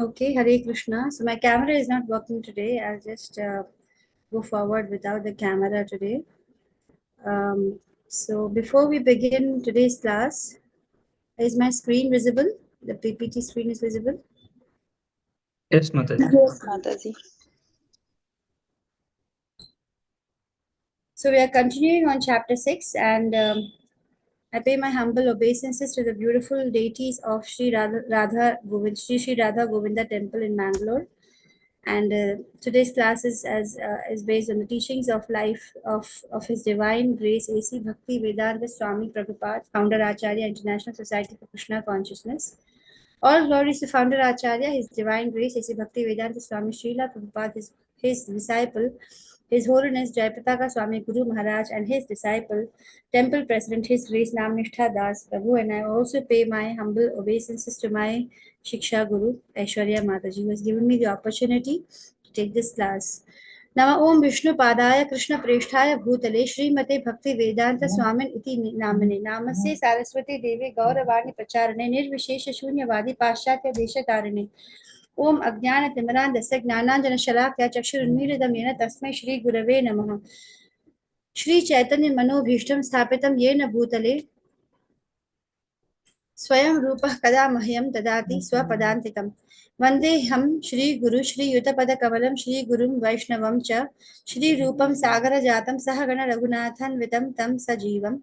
Okay, Hare Krishna. So my camera is not working today. I'll just go forward without the camera today. So before we begin today's class, is my screen visible? The PPT screen is visible? Yes, Mataji. Yes, Mataji. So we are continuing on chapter 6, and I pay my humble obeisances to the beautiful deities of Sri Radha Govinda Temple in Mangalore. And today's class is based on the teachings of life of His Divine Grace A.C. Bhakti Vedanta Swami Prabhupada, Founder Acharya, International Society for Krishna Consciousness. All glories to Founder Acharya, His Divine Grace A.C. Bhakti Vedanta Swami Srila Prabhupada, his disciple, His Holiness Jayapataka Swami Guru Maharaj, and his disciple, Temple President, His Grace Namnishtha Das Prabhu. And I also pay my humble obeisances to my Shiksha Guru, Aishwarya Mataji, who has given me the opportunity to take this class. नमः ओम विष्णु पादाय कृष्ण प्रेष्ठाय भूतले श्रीमते भक्ति वेदांत स्वामिन इति नामने नामस्य सारस्वती देवी गौरवाणी प्रचारणे निर्विशेष शून्यवादी पाश्चात्य देशतारिणे ओम अज्ञान तिमिरान्धस्य ज्ञानांजन शलाकया चक्षुरुन्मीलितं येन तस्मै श्री गुरवे नमः श्री चैतन्य मनोभीष्टं स्थापितं येन भूतले स्वयं रूपः कदा मह्यं ददाति स्वपदान्तिकम् वन्देऽहं श्रीगुरु श्रीयुतपदकमलं श्रीगुरुं वैष्णवं च श्रीरूपं सागरजातं सहगण रघुनाथान्वितं तं सजीवं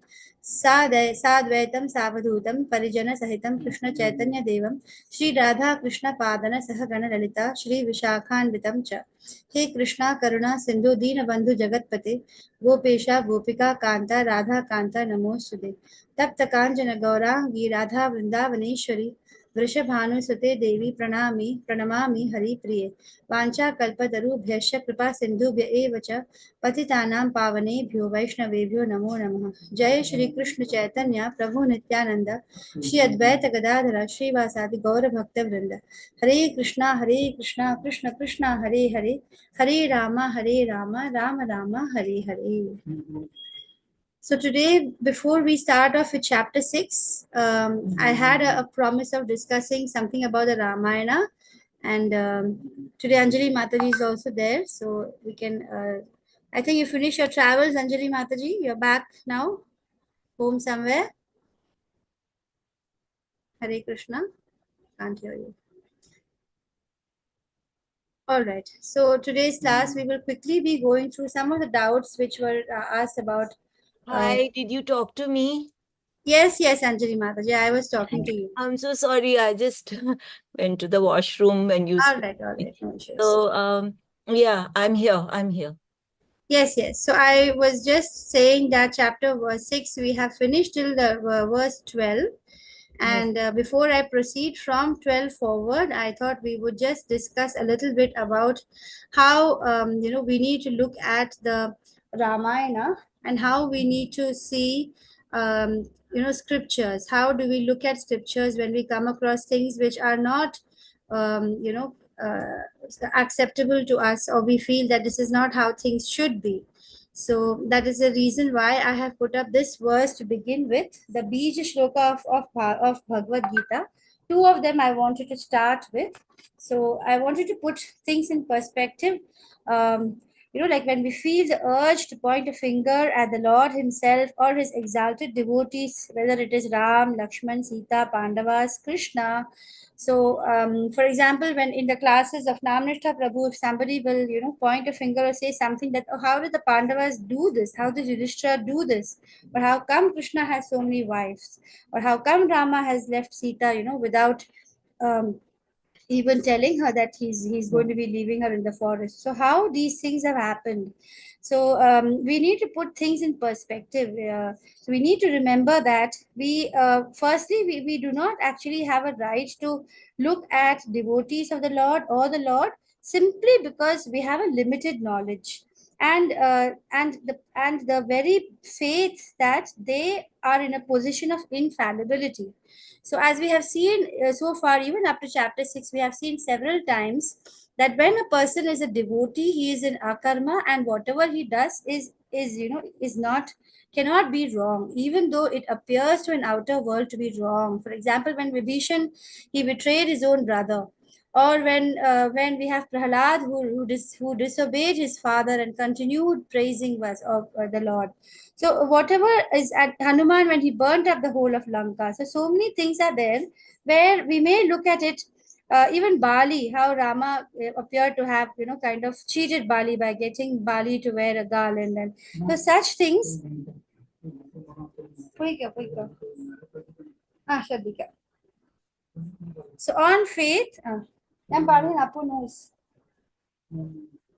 साद्वैतं सावधूतं परिजनसहितं कृष्णचैतन्यदेवं श्रीराधाकृष्णपादन सहगण ललिता श्रीविशाखान्वितं च हे कृष्णा करुणा सिन्धु दीनबन्धु जगत्पते गोपेशा गोपिका कान्ता राधा कान्ता नमोऽस्तुते तप्त कांचन गौरांगी राधा वृंदावनेश्वरी वृषभानुसुते देवी प्रणमामि हरिप्रिये वाञ्छाकल्पतरुभ्यश्च कृपा सिन्धुभ्य एव च पतितानां पावनेभ्यो वैष्णवेभ्यो नमो नमः जय श्री कृष्ण चैतन्य प्रभु नित्यानंद श्री अद्वैत गदाधर श्रीवासादि गौर भक्त वृंद हरे Krishna Krishna Krishna Hare Hare Hare Ram Ram Ram Hare Hare. So today, before we start off with chapter 6, I had a promise of discussing something about the Ramayana. And today Anjali Mataji is also there. So we can, I think you finished your travels, Anjali Mataji. You're back now, home somewhere. Hare Krishna. Can't hear you. All right. So today's class, we will quickly be going through some of the doubts which were asked about. Hi, did you talk to me? Yes, Anjali Mataji, I was talking to you. I'm so sorry. I just went to the washroom when you All right, no issues. So, yeah, I'm here. Yes. So I was just saying that chapter verse 6, we have finished till the verse 12. And before I proceed from 12 forward, I thought we would just discuss a little bit about how, we need to look at the Ramayana and how we need to see, scriptures. How do we look at scriptures when we come across things which are not, acceptable to us, or we feel that this is not how things should be. So that is the reason why I have put up this verse to begin with, the Bija Shloka of Bhagavad Gita. Two of them I wanted to start with. So I wanted to put things in perspective. Like when we feel the urge to point a finger at the Lord himself or his exalted devotees, whether it is Ram, Lakshman, Sita, Pandavas, Krishna. So, for example, when in the classes of Namnishtha Prabhu, if somebody will, point a finger or say something that, oh, how did the Pandavas do this? How did Yudhishthira do this? Or how come Krishna has so many wives? Or how come Rama has left Sita, without even telling her that he's going to be leaving her in the forest? So how these things have happened? So we need to put things in perspective. So we need to remember that firstly we do not actually have a right to look at devotees of the Lord or the Lord simply because we have a limited knowledge and the very faith that they are in a position of infallibility. So as we have seen so far, even up to chapter 6, we have seen several times that when a person is a devotee, he is in akarma, and whatever he does is not, cannot be wrong, even though it appears to an outer world to be wrong. For example, when Vibhishan, he betrayed his own brother, or when we have Prahlad who disobeyed his father and continued praising was of the Lord. So whatever is at Hanuman when he burnt up the whole of Lanka. So many things are there where we may look at it. Even Bali, how Rama appeared to have, kind of cheated Bali by getting Bali to wear a garland, and so such things. Shraddhika. So on faith, I'm pardon, Apu knows.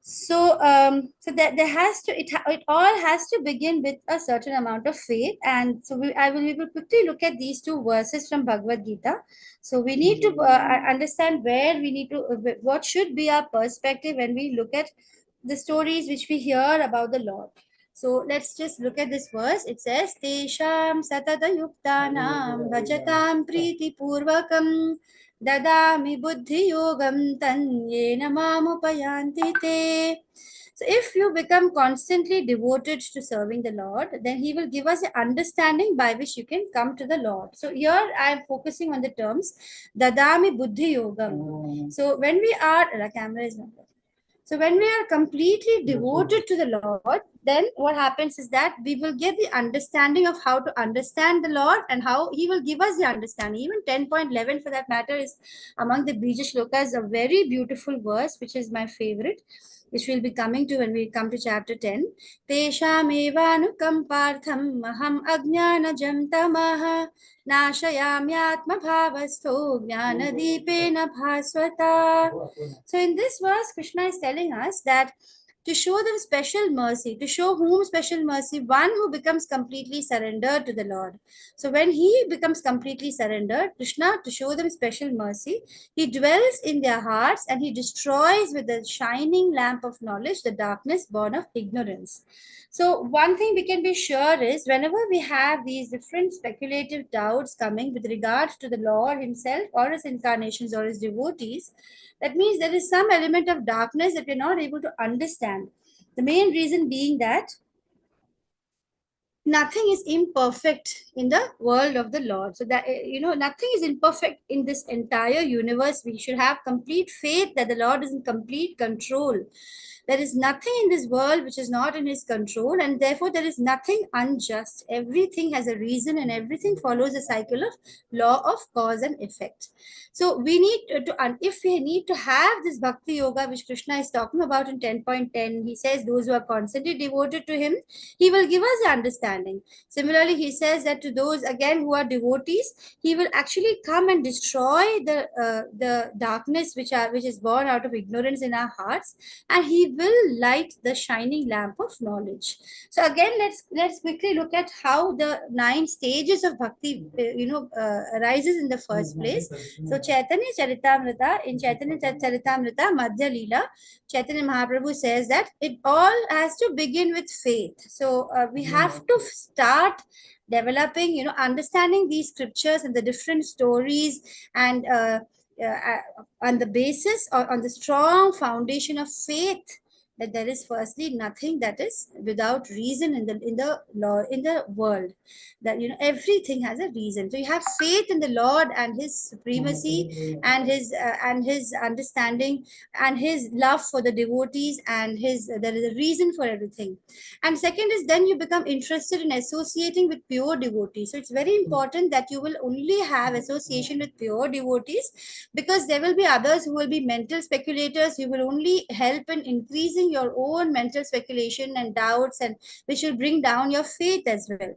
So that there has to it all has to begin with a certain amount of faith, and so we will quickly look at these two verses from Bhagavad Gita. So we need to understand where we need to what should be our perspective when we look at the stories which we hear about the Lord. So let's just look at this verse. It says, Tesham satata yuktanam bhajatam priti purvakam dadami buddhi yogam tanyena mamupayanti te. So if you become constantly devoted to serving the Lord, then He will give us an understanding by which you can come to the Lord. So here I am focusing on the terms dadami buddhi yogam. So when we are, the camera is not there. So when we are completely devoted to the Lord, then what happens is that we will get the understanding of how to understand the Lord and how He will give us the understanding. Even 10.11 for that matter is among the Bija Shlokas, a very beautiful verse, which is my favorite, which we'll be coming to when we come to chapter 10. Teshamevanukampartham maham ajnanajam tamaha nashayamyatmabhavastho jnanadipena bhaswata. So in this verse, Krishna is telling us that to show them special mercy, to show whom special mercy, one who becomes completely surrendered to the Lord. So when he becomes completely surrendered, Krishna, to show them special mercy, he dwells in their hearts and he destroys with the shining lamp of knowledge the darkness born of ignorance. So one thing we can be sure is whenever we have these different speculative doubts coming with regard to the Lord himself or his incarnations or his devotees, that means there is some element of darkness that we're not able to understand. The main reason being that nothing is imperfect in the world of the Lord. So that, nothing is imperfect in this entire universe. We should have complete faith that the Lord is in complete control. There is nothing in this world which is not in his control, and therefore there is nothing unjust. Everything has a reason and everything follows a cycle of law of cause and effect. So we need if we need to have this bhakti yoga which Krishna is talking about in 10.10, he says those who are constantly devoted to him, he will give us the understanding. Similarly, he says that to those again who are devotees, he will actually come and destroy the darkness which is born out of ignorance in our hearts, and he will light the shining lamp of knowledge. So again, let's quickly look at how the 9 stages of bhakti arises in the first place. So Chaitanya Charitamrita, in Chaitanya Charitamrita Madhya Leela, Chaitanya Mahaprabhu says that it all has to begin with faith. So we have to start developing, understanding these scriptures and the different stories, and on the basis or on the strong foundation of faith, that there is firstly nothing that is without reason in the law in the world, that everything has a reason. So you have faith in the Lord and his supremacy and his understanding and his love for the devotees, and his there is a reason for everything. And second is then you become interested in associating with pure devotees. So it's very important that you will only have association with pure devotees, because there will be others who will be mental speculators who will only help in increasing your own mental speculation and doubts, and which will bring down your faith as well.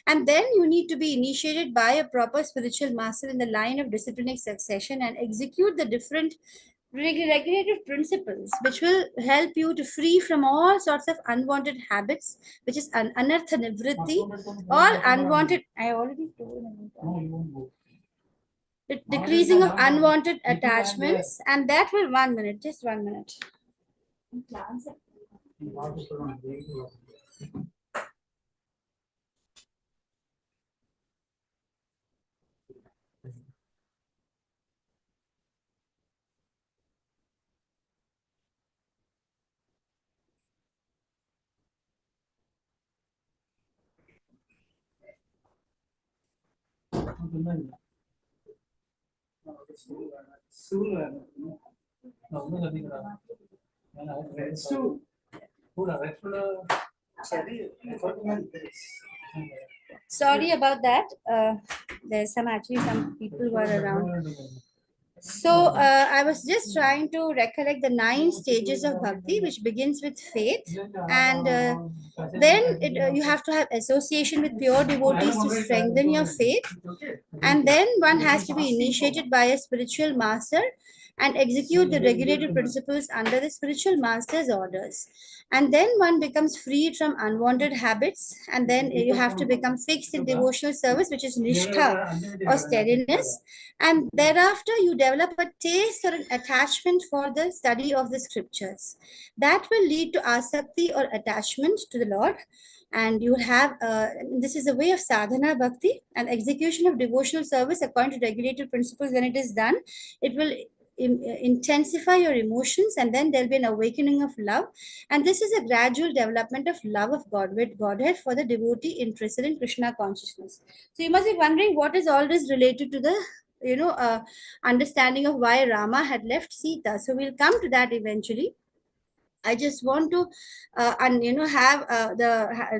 And then you need to be initiated by a proper spiritual master in the line of disciplinic succession and execute the different regulative principles which will help you to free from all sorts of unwanted habits, which is anartha nivritti, all unwanted. I already told you. The decreasing of unwanted attachments, and that will 1 minute, just 1 minute. Sorry about that. There's some people who are around. So I was just trying to recollect the 9 stages of bhakti, which begins with faith, and then you have to have association with pure devotees to strengthen your faith, and then one has to be initiated by a spiritual master and execute the regulated principles under the spiritual master's orders. And then one becomes freed from unwanted habits, and then you have to become fixed in devotional service, which is nishtha or steadiness. And thereafter, you develop a taste or an attachment for the study of the scriptures. That will lead to asakti or attachment to the Lord. And you have this is a way of sadhana bhakti and execution of devotional service according to regulated principles. When it is done, it will intensify your emotions, and then there'll be an awakening of love. And this is a gradual development of love of God with Godhead for the devotee interested in Krishna consciousness. So you must be wondering, what is all this related to the understanding of why Rama had left Sita. So we'll come to that eventually. I just want to, have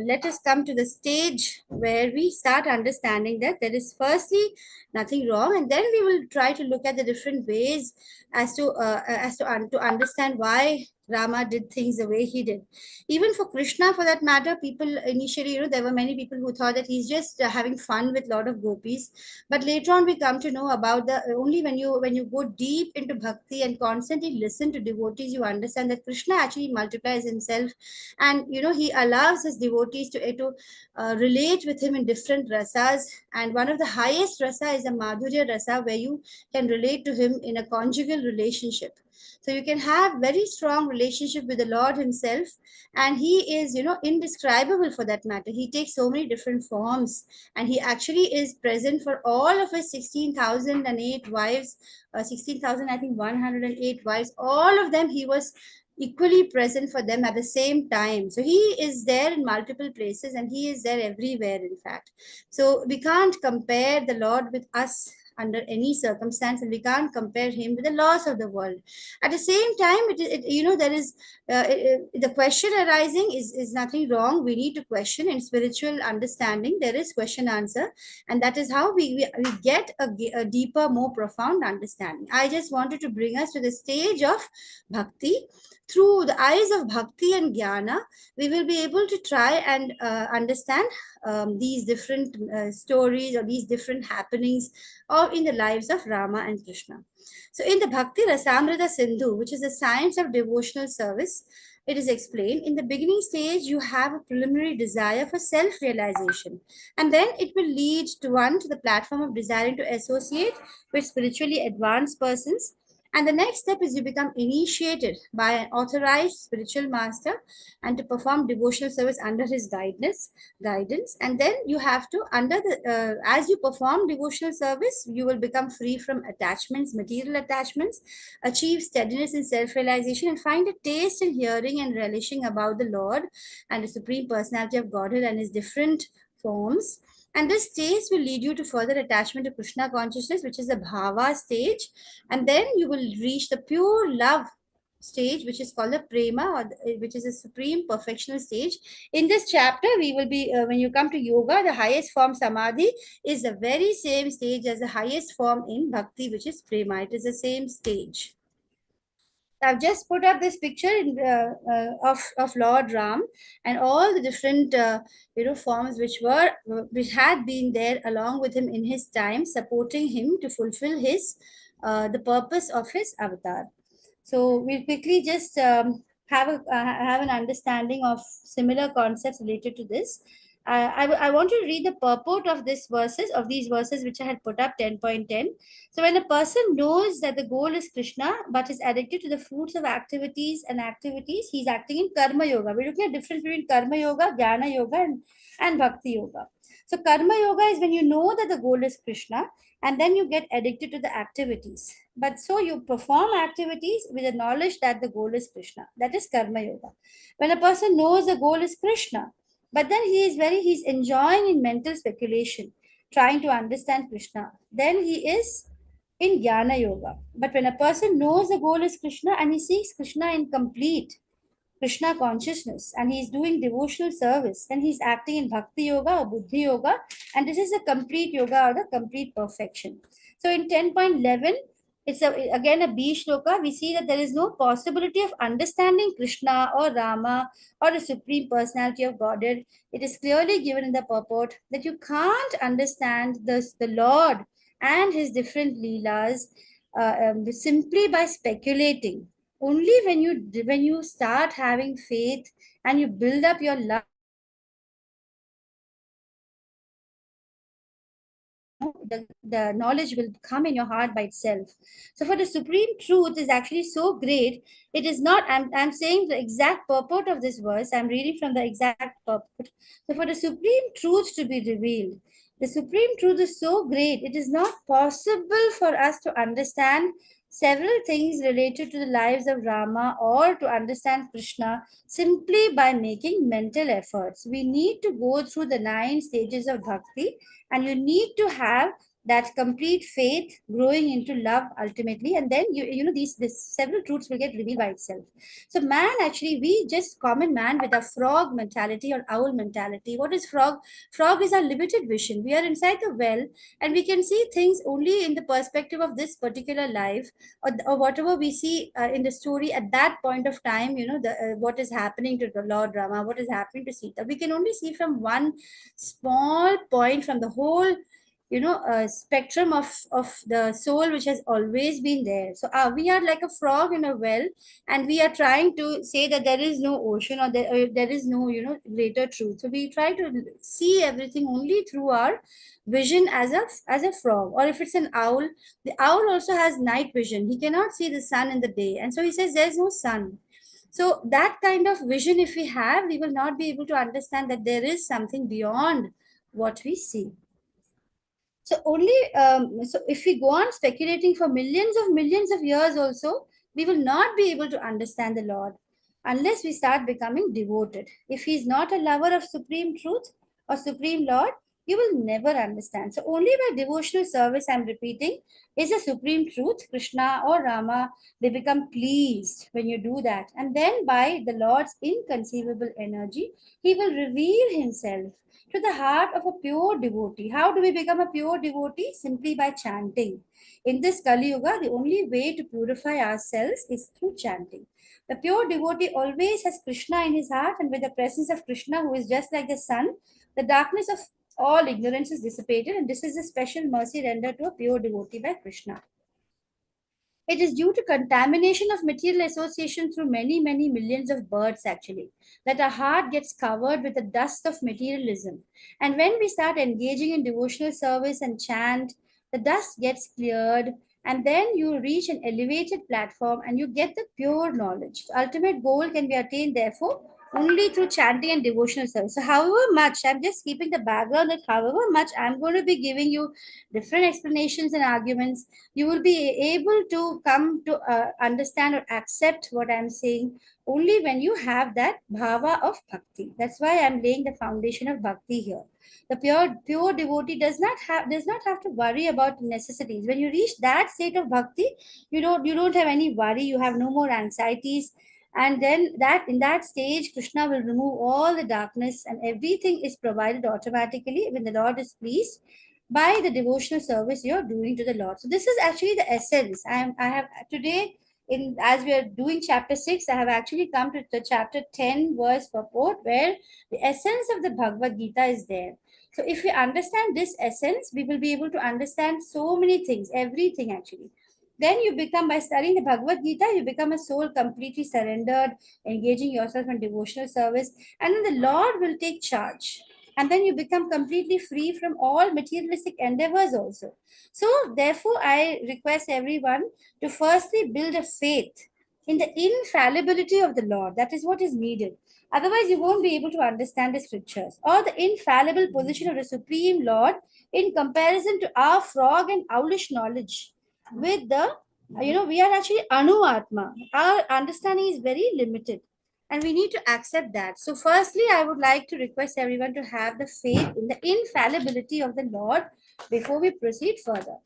let us come to the stage where we start understanding that there is firstly nothing wrong, and then we will try to look at the different ways to understand why Rama did things the way he did. Even for Krishna, for that matter, people initially, there were many people who thought that he's just having fun with a lot of gopis, but later on we come to know about the only when you go deep into bhakti and constantly listen to devotees, you understand that Krishna actually multiplies himself, and he allows his devotees to relate with him in different rasas. And one of the highest rasa is the Madhurya rasa, where you can relate to him in a conjugal relationship. So you can have very strong relationship with the Lord himself, and he is indescribable for that matter. He takes so many different forms, and he actually is present for all of his 16,008 wives, 16,000 I think 108 wives. All of them he was equally present for them at the same time. So he is there in multiple places, and he is there everywhere, in fact. So we can't compare the Lord with us under any circumstance, and we can't compare him with the laws of the world. At the same time, there is the question arising is nothing wrong. We need to question. In spiritual understanding, there is question answer, and that is how we get a deeper, more profound understanding. I just wanted to bring us to the stage of bhakti. Through the eyes of bhakti and jnana, we will be able to try and understand these different stories or these different happenings or in the lives of Rama and Krishna. So in the Bhakti Rasamrita Sindhu, which is the science of devotional service, it is explained in the beginning stage, you have a preliminary desire for self-realization. And then it will lead to the platform of desiring to associate with spiritually advanced persons. And the next step is you become initiated by an authorized spiritual master and to perform devotional service under his guidance. And then you have to, as you perform devotional service, you will become free from attachments, material attachments, achieve steadiness in self-realization, and find a taste in hearing and relishing about the Lord and the Supreme Personality of Godhead and his different forms. And this stage will lead you to further attachment to Krishna consciousness, which is the bhava stage. And then you will reach the pure love stage, which is called the prema, which is a supreme perfectional stage. In this chapter, we will be, when you come to yoga, the highest form samadhi is the very same stage as the highest form in bhakti, which is prema. It is the same stage. I've just put up this picture of Lord Ram and all the different forms which had been there along with him in his time, supporting him to fulfill his the purpose of his avatar. So we'll quickly just have an understanding of similar concepts related to this. I want to read the purport of these verses which I had put up 10.10. So when a person knows that the goal is Krishna but is addicted to the fruits of activities, he's acting in karma yoga. We're looking at difference between karma yoga, jnana yoga, and bhakti yoga. So karma yoga is when you know that the goal is Krishna, and then you get addicted to the activities. But so you perform activities with the knowledge that the goal is Krishna. That is karma yoga. When a person knows the goal is Krishna, but then he's enjoying in mental speculation, trying to understand Krishna, then he is in Jnana Yoga. But when a person knows the goal is Krishna and he seeks Krishna in complete Krishna consciousness and he's doing devotional service, then he's acting in Bhakti Yoga or Buddhi Yoga, and this is a complete yoga or the complete perfection. So in 10.11, it's again a B shloka. We see that there is no possibility of understanding Krishna or Rama or the Supreme Personality of Godhead. It is clearly given in the purport that you can't understand the Lord and his different leelas simply by speculating. Only when you start having faith and you build up your love, the knowledge will come in your heart by itself. So for the supreme truth is actually so great, it is not, I'm saying the exact purport of this verse, I'm reading from the exact purport. So for the supreme truth to be revealed, the supreme truth is so great, it is not possible for us to understand several things related to the lives of Rama or to understand Krishna simply by making mental efforts. We need to go through the 9 stages of bhakti, and you need to have that complete faith growing into love ultimately, and then you know these several truths will get revealed by itself. So man, actually we just common man with a frog mentality or owl mentality. What is frog? Frog is our limited vision. We are inside the well and we can see things only in the perspective of this particular life, or whatever we see in the story at that point of time. What is happening to the Lord Rama, what is happening to Sita, we can only see from one small point from the whole spectrum of the soul which has always been there. So we are like a frog in a well, and we are trying to say that there is no ocean, or there is no greater truth. So we try to see everything only through our vision as a frog. Or if it's an owl, the owl also has night vision. He cannot see the sun in the day, and so he says there's no sun. So that kind of vision if we have, we will not be able to understand that there is something beyond what we see. So if we go on speculating for millions of years also, we will not be able to understand the Lord unless we start becoming devoted. If he's not a lover of supreme truth or supreme Lord, you will never understand. So only by devotional service, I'm repeating, is a supreme truth, Krishna or Rama, they become pleased when you do that. And then by the Lord's inconceivable energy, he will reveal himself to the heart of a pure devotee. How do we become a pure devotee? Simply by chanting. In this Kali Yuga, the only way to purify ourselves is through chanting. The pure devotee always has Krishna in his heart, and with the presence of Krishna, who is just like the sun, the darkness of all ignorance is dissipated, and this is a special mercy rendered to a pure devotee by Krishna. It is due to contamination of material association through many millions of births, actually, that our heart gets covered with the dust of materialism. And when we start engaging in devotional service and chant, the dust gets cleared, and then you reach an elevated platform and you get the pure knowledge. The ultimate goal can be attained, therefore, only through chanting and devotional service. So, however much, I'm just keeping the background that however much I'm going to be giving you different explanations and arguments, you will be able to come to understand or accept what I'm saying only when you have that bhava of bhakti. That's why I'm laying the foundation of bhakti here. The pure devotee does not have to worry about necessities. When you reach that state of bhakti, you don't have any worry, you have no more anxieties. And then that in that stage, Krishna will remove all the darkness and everything is provided automatically when the Lord is pleased by the devotional service you're doing to the Lord. So this is actually the essence. I have today, in as we are doing chapter 6, I have actually come to the chapter 10 verse purport, where the essence of the Bhagavad Gita is there. So if we understand this essence, we will be able to understand so many things, everything actually. Then you become, by studying the Bhagavad Gita, you become a soul completely surrendered, engaging yourself in devotional service, and then the Lord will take charge. And then you become completely free from all materialistic endeavors also. So therefore, I request everyone to firstly build a faith in the infallibility of the Lord. That is what is needed. Otherwise, you won't be able to understand the scriptures or the infallible position of the Supreme Lord in comparison to our frog and owlish knowledge. With the, we are actually Anu Atma. Our understanding is very limited, and we need to accept that. So firstly, I would like to request everyone to have the faith in the infallibility of the Lord before we proceed further.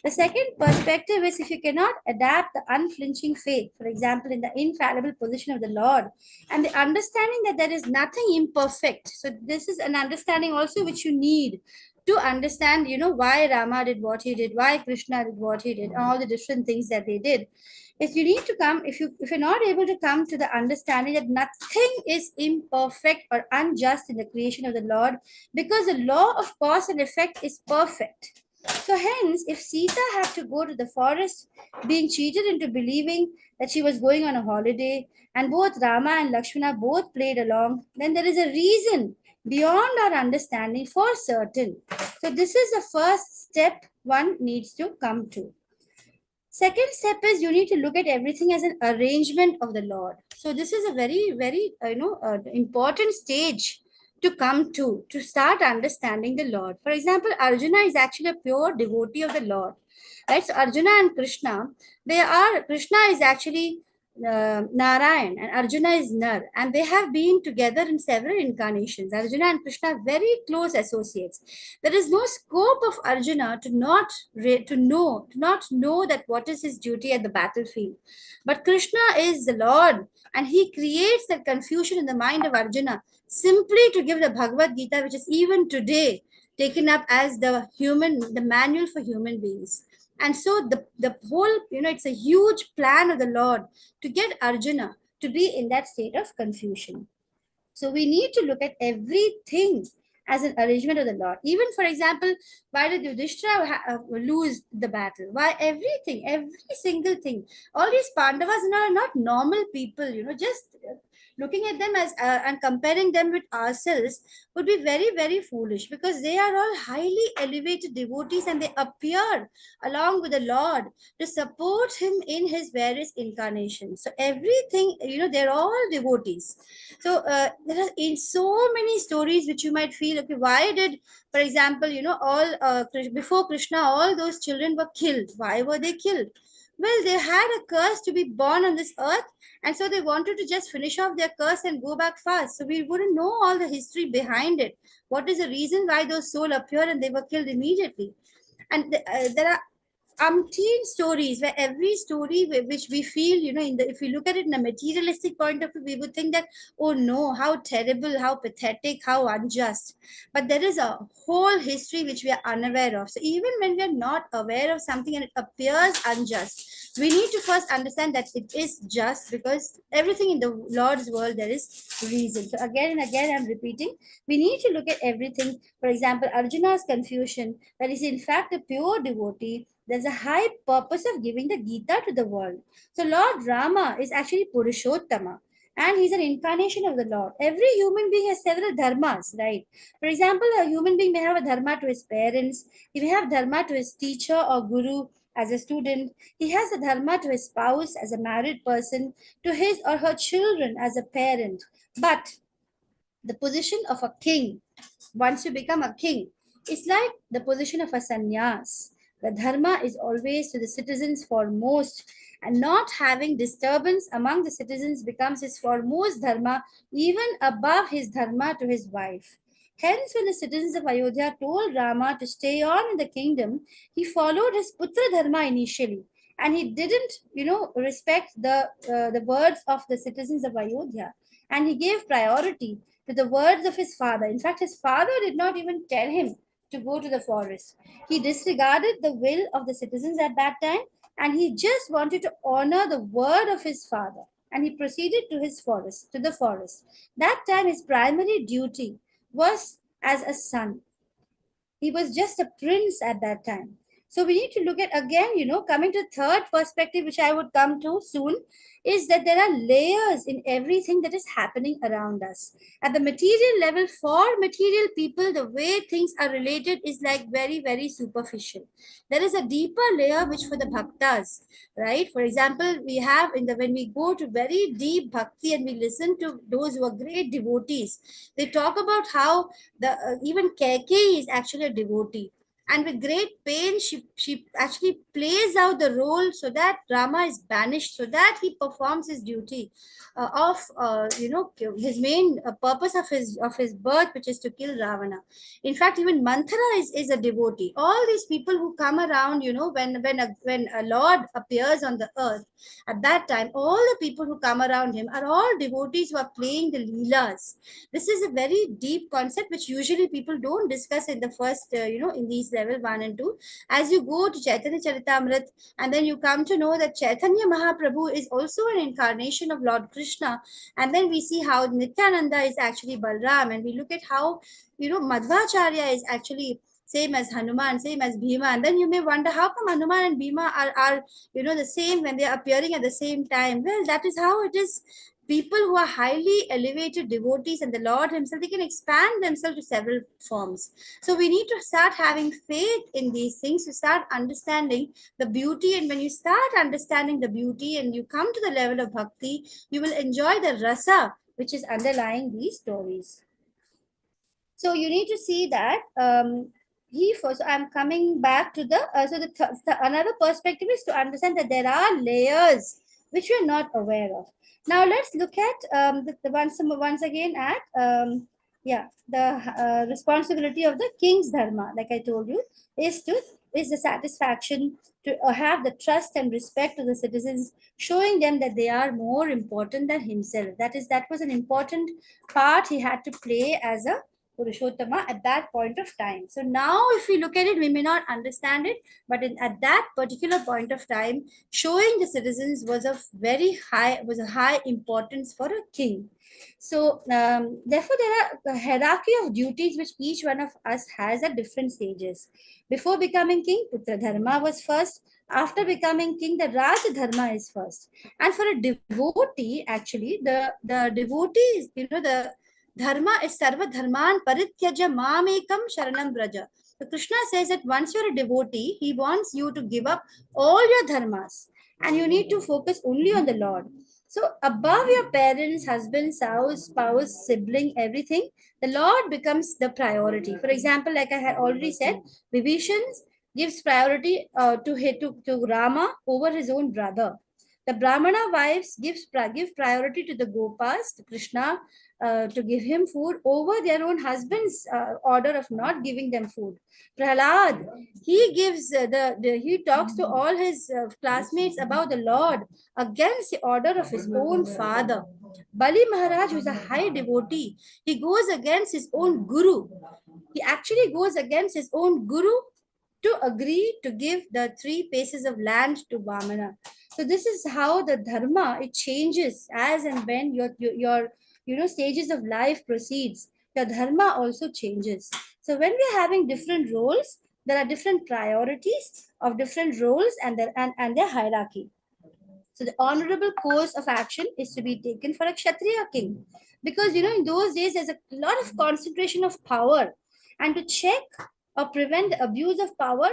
The second perspective is if you cannot adapt the unflinching faith, for example, in the infallible position of the Lord, and the understanding that there is nothing imperfect. So this is an understanding also which you need to understand, why Rama did what he did, why Krishna did what he did, and all the different things that they did. If you need to come, if you're not able to come to the understanding that nothing is imperfect or unjust in the creation of the Lord, because the law of cause and effect is perfect. So hence, if Sita had to go to the forest, being cheated into believing that she was going on a holiday, and both Rama and Lakshmana both played along, then there is a reason beyond our understanding for certain. So this is the first step one needs to come to. Second step is you need to look at everything as an arrangement of the Lord. So this is a very, very, important stage to come to start understanding the Lord. For example, Arjuna is actually a pure devotee of the Lord. Right? So Arjuna and Krishna, Krishna is actually Narayan and Arjuna is Nar, and they have been together in several incarnations. Arjuna and Krishna are very close associates. There is no scope of Arjuna to not know that what is his duty at the battlefield. But Krishna is the Lord, and he creates that confusion in the mind of Arjuna simply to give the Bhagavad Gita, which is even today taken up as the manual for human beings. And so the whole, it's a huge plan of the Lord to get Arjuna to be in that state of confusion. So we need to look at everything as an arrangement of the Lord. Even, for example, why did Yudhishthira lose the battle? Why everything, every single thing. All these Pandavas are not normal people, just looking at them as and comparing them with ourselves would be very, very foolish, because they are all highly elevated devotees and they appear along with the Lord to support him in his various incarnations. So everything, they're all devotees. So there are in so many stories which you might feel, okay, why did, for example, all before Krishna, all those children were killed. Why were they killed? Well, they had a curse to be born on this earth, and so they wanted to just finish off their curse and go back fast. So we wouldn't know all the history behind it. What is the reason why those souls appear and they were killed immediately? And there are umpteen stories where every story which we feel, if we look at it in a materialistic point of view, we would think that, oh no, how terrible, how pathetic, how unjust. But there is a whole history which we are unaware of. So even when we are not aware of something and it appears unjust, we need to first understand that it is just, because everything in the Lord's world, there is reason. So again and again, I'm repeating, we need to look at everything. For example, Arjuna's confusion, that is in fact a pure devotee. There's a high purpose of giving the Gita to the world. So Lord Rama is actually Purushottama, and he's an incarnation of the Lord. Every human being has several dharmas, right? For example, a human being may have a dharma to his parents, he may have dharma to his teacher or guru as a student, he has a dharma to his spouse as a married person, to his or her children as a parent. But the position of a king, once you become a king, it's like the position of a sannyas. The dharma is always to the citizens foremost, and not having disturbance among the citizens becomes his foremost dharma, even above his dharma to his wife. Hence, when the citizens of Ayodhya told Rama to stay on in the kingdom, he followed his putra dharma initially, and he didn't, respect the words of the citizens of Ayodhya, and he gave priority to the words of his father. In fact, his father did not even tell him to go to the forest. He disregarded the will of the citizens at that time, and he just wanted to honor the word of his father. And he proceeded to the forest. That time, his primary duty was as a son. He was just a prince at that time. So we need to look at, again, coming to third perspective, which I would come to soon, is that there are layers in everything that is happening around us. At the material level, for material people, the way things are related is like very, very superficial. There is a deeper layer which for the bhaktas, right? For example, we have when we go to very deep bhakti and we listen to those who are great devotees, they talk about how even Keikei is actually a devotee. and with great pain, she actually plays out the role so that Rama is banished, so that he performs his duty of his main purpose of his birth, which is to kill Ravana. In fact, even Manthara is a devotee. All these people who come around, when a Lord appears on the earth, at that time, all the people who come around him are all devotees who are playing the Leelas. This is a very deep concept which usually people don't discuss in the first, in these level 1 and 2. As you go to Chaitanya Charitamrit, and then you come to know that Chaitanya Mahaprabhu is also an incarnation of Lord Krishna. And then we see how Nityananda is actually Balram, and we look at how, Madhvacharya is actually same as Hanuman, same as Bhima. And then you may wonder, how come Hanuman and Bhima are the same when they are appearing at the same time? Well, that is how it is. People who are highly elevated devotees and the Lord himself, they can expand themselves to several forms. So we need to start having faith in these things, to start understanding the beauty. And when you start understanding the beauty and you come to the level of bhakti, you will enjoy the rasa which is underlying these stories. So you need to see that he first. So I'm coming back to the another perspective is to understand that there are layers which we're not aware of. Now let's look at the once again at the responsibility of the king's dharma. Like I told you, is the satisfaction to have the trust and respect to the citizens, showing them that they are more important than himself. That was an important part he had to play as a Purushottama at that point of time. So now if we look at it, we may not understand it, but at that particular point of time, showing the citizens was a high importance for a king. So therefore, there are a hierarchy of duties which each one of us has at different stages. Before becoming king, Putra Dharma was first. After becoming king, the Raj Dharma is first. And for a devotee, actually, the devotee is, the Dharma is sarva dharman parityaja mamekam sharanam braja. So Krishna says that once you're a devotee, he wants you to give up all your dharmas and you need to focus only on the Lord. So above your parents, husband, spouse, sibling, everything, the Lord becomes the priority. For example, like I had already said, Vibhishan gives priority to Rama over his own brother. The Brahmana wives give priority to the Gopas, to Krishna, to give him food over their own husband's order of not giving them food. Prahlad, he gives he talks to all his classmates about the Lord against the order of his own father. Bali Maharaj, who is a high devotee, he goes against his own guru. He actually goes against his own guru to agree to give the 3 paces of land to Vamana. So this is how the dharma, it changes as and when your stages of life proceeds. Your dharma also changes. So when we are having different roles, there are different priorities of different roles and their hierarchy. So the honorable course of action is to be taken for a Kshatriya king. Because, in those days, there's a lot of concentration of power. And to check or prevent the abuse of power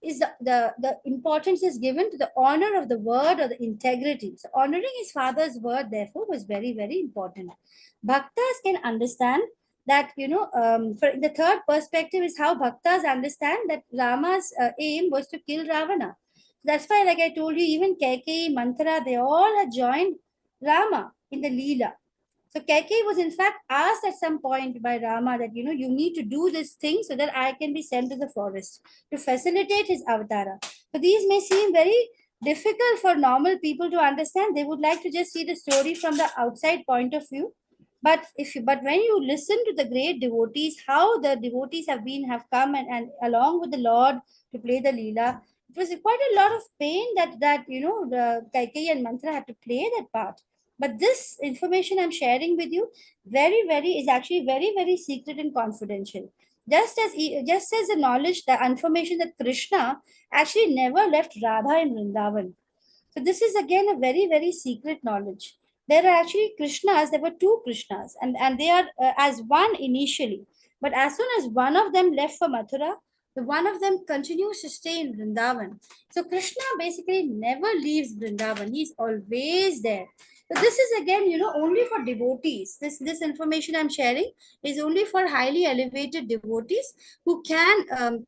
is the importance is given to the honor of the word or the integrity. So honoring his father's word, therefore, was very, very important. Bhaktas can understand that, for the third perspective is how Bhaktas understand that Rama's aim was to kill Ravana. That's why, like I told you, even Kaikeyi, Manthara, they all had joined Rama in the Leela. So Kaikeyi was in fact asked at some point by Rama that, you need to do this thing so that I can be sent to the forest to facilitate his avatara. So these may seem very difficult for normal people to understand. They would like to just see the story from the outside point of view. But when you listen to the great devotees, how the devotees have come and along with the Lord to play the Leela, it was quite a lot of pain that the Kaikeyi and Manthara had to play that part. But this information I'm sharing with you, is actually very, very secret and confidential. Just as the knowledge, the information that Krishna actually never left Radha in Vrindavan. So this is again a very, very secret knowledge. There are actually Krishnas, there were 2 Krishnas, and they are as one initially. But as soon as one of them left for Mathura, the one of them continues to stay in Vrindavan. So Krishna basically never leaves Vrindavan. He's always there. So this is again, only for devotees. This information I'm sharing is only for highly elevated devotees who can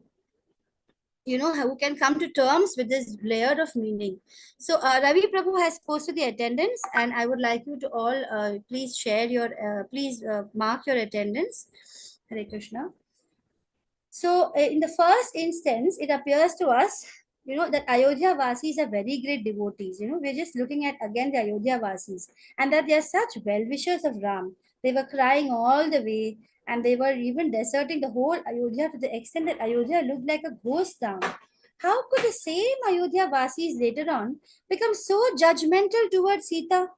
who can come to terms with this layer of meaning. So Ravi Prabhu has posted the attendance, and I would like you to all please share your please mark your attendance. Hare Krishna. So, in the first instance, it appears to us, that Ayodhya Vasis are very great devotees. We're just looking at again the Ayodhya Vasis, and that they are such well wishers of Ram. They were crying all the way, and they were even deserting the whole Ayodhya to the extent that Ayodhya looked like a ghost town. How could the same Ayodhya Vasis later on become so judgmental towards Sita,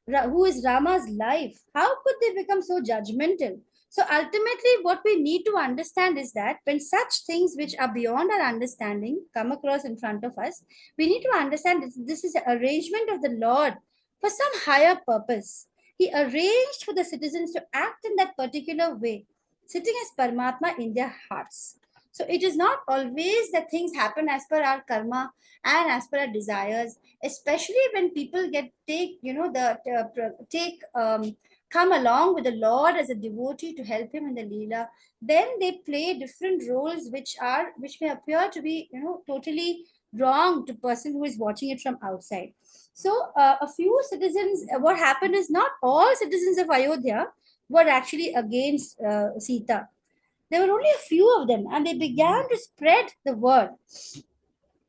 who is Rama's life? How could they become so judgmental? So ultimately, what we need to understand is that when such things which are beyond our understanding come across in front of us, we need to understand this is an arrangement of the Lord for some higher purpose. He arranged for the citizens to act in that particular way, sitting as Paramatma in their hearts. So it is not always that things happen as per our karma and as per our desires, especially when people come along with the Lord as a devotee to help him in the Leela. Then they play different roles which may appear to be totally wrong to person who is watching it from outside. So a few citizens, what happened is not all citizens of Ayodhya were actually against Sita. There were only a few of them, and they began to spread the word.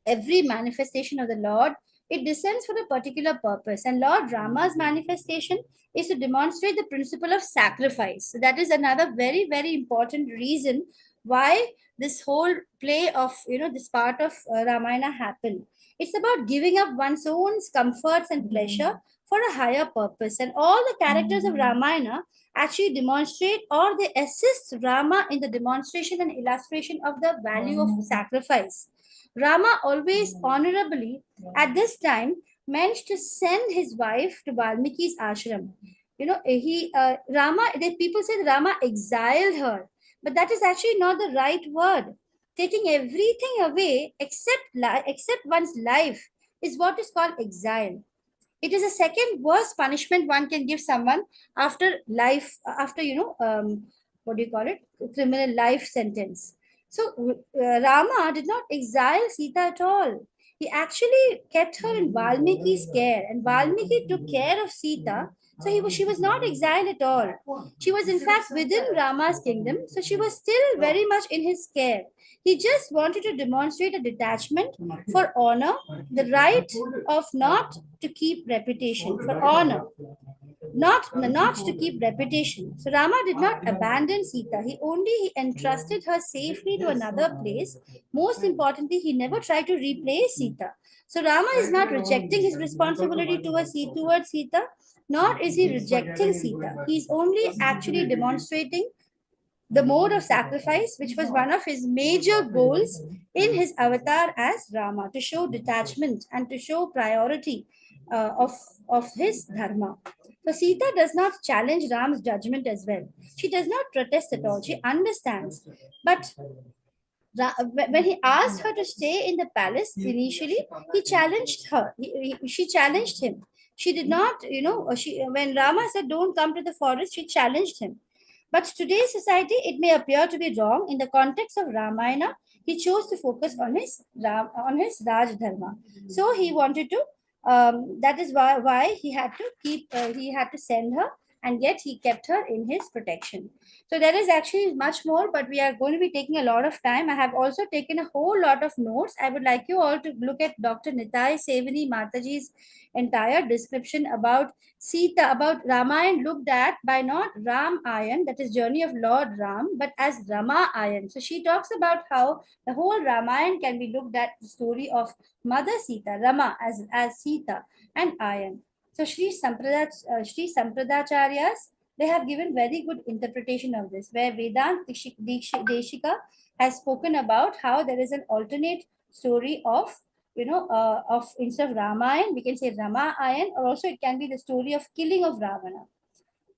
Every manifestation of the Lord, it descends for a particular purpose. And Lord Rama's manifestation is to demonstrate the principle of sacrifice. So that is another very, very important reason why this whole play of, this part of Ramayana happened. It's about giving up one's own comforts and pleasure for a higher purpose. And all the characters of Ramayana actually demonstrate or they assist Rama in the demonstration and illustration of the value of sacrifice. Rama always honorably at this time managed to send his wife to Valmiki's ashram. People say that Rama exiled her, but that is actually not the right word. Taking everything away except one's life is what is called exile. It is a second worst punishment one can give someone after life, after, what do you call it? Criminal life sentence. So Rama did not exile Sita at all. He actually kept her in Valmiki's care, and Valmiki took care of Sita. So she was not exiled at all. She was in fact within Rama's kingdom, so she was still very much in his care. He just wanted to demonstrate a detachment for honor, the right of not to keep reputation, for honor, not to keep reputation. So Rama did not abandon Sita. He entrusted her safely to another place. Most importantly, he never tried to replace Sita. So Rama is not rejecting his responsibility towards Sita, nor is he rejecting Sita. He is only actually demonstrating the mode of sacrifice, which was one of his major goals in his avatar as Rama, to show detachment and to show priority of his dharma. So Sita does not challenge Ram's judgment as well. She does not protest at all. She understands. But when he asked her to stay in the palace initially, he challenged her. She challenged him. She did not, when Rama said, "Don't come to the forest," she challenged him. But today's society, it may appear to be wrong. In the context of Ramayana, he chose to focus on his Raj Dharma. So he wanted to. That is why he had to send her, and yet he kept her in his protection. So there is actually much more, but we are going to be taking a lot of time. I have also taken a whole lot of notes. I would like you all to look at Dr. Nitai Sevani Mataji's entire description about Sita, about Ramayana looked at by not Ram Ayan, that is journey of Lord Ram, but as Rama Ayan. So she talks about how the whole Ramayana can be looked at the story of Mother Sita, Rama as Sita, and Ayan. So Sri Sampradacharyas, they have given very good interpretation of this, where Vedant Deshika has spoken about how there is an alternate story of instead of Ramayana, we can say Rama-ayan, or also it can be the story of killing of Ravana.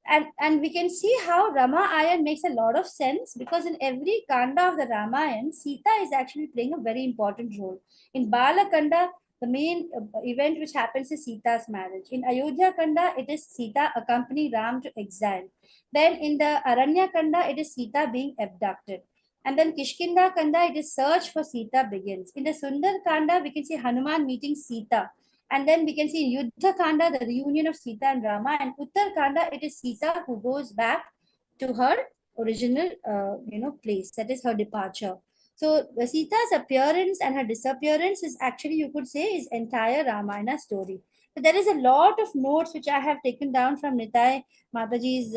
And we can see how Rama-ayan makes a lot of sense, because in every Kanda of the Ramayana, Sita is actually playing a very important role. In Bala Kanda, the main event which happens is Sita's marriage. In Ayodhya Kanda, it is Sita accompanying Ram to exile. Then in the Aranya Kanda, it is Sita being abducted. And then Kishkinda Kanda, it is search for Sita begins. In the Sundar Kanda, we can see Hanuman meeting Sita. And then we can see in Yuddha Kanda, the reunion of Sita and Rama. And Uttar Kanda, it is Sita who goes back to her original, place. That is her departure. So Sita's appearance and her disappearance is actually, you could say, is entire Ramayana story. So there is a lot of notes which I have taken down from Nitai Mataji's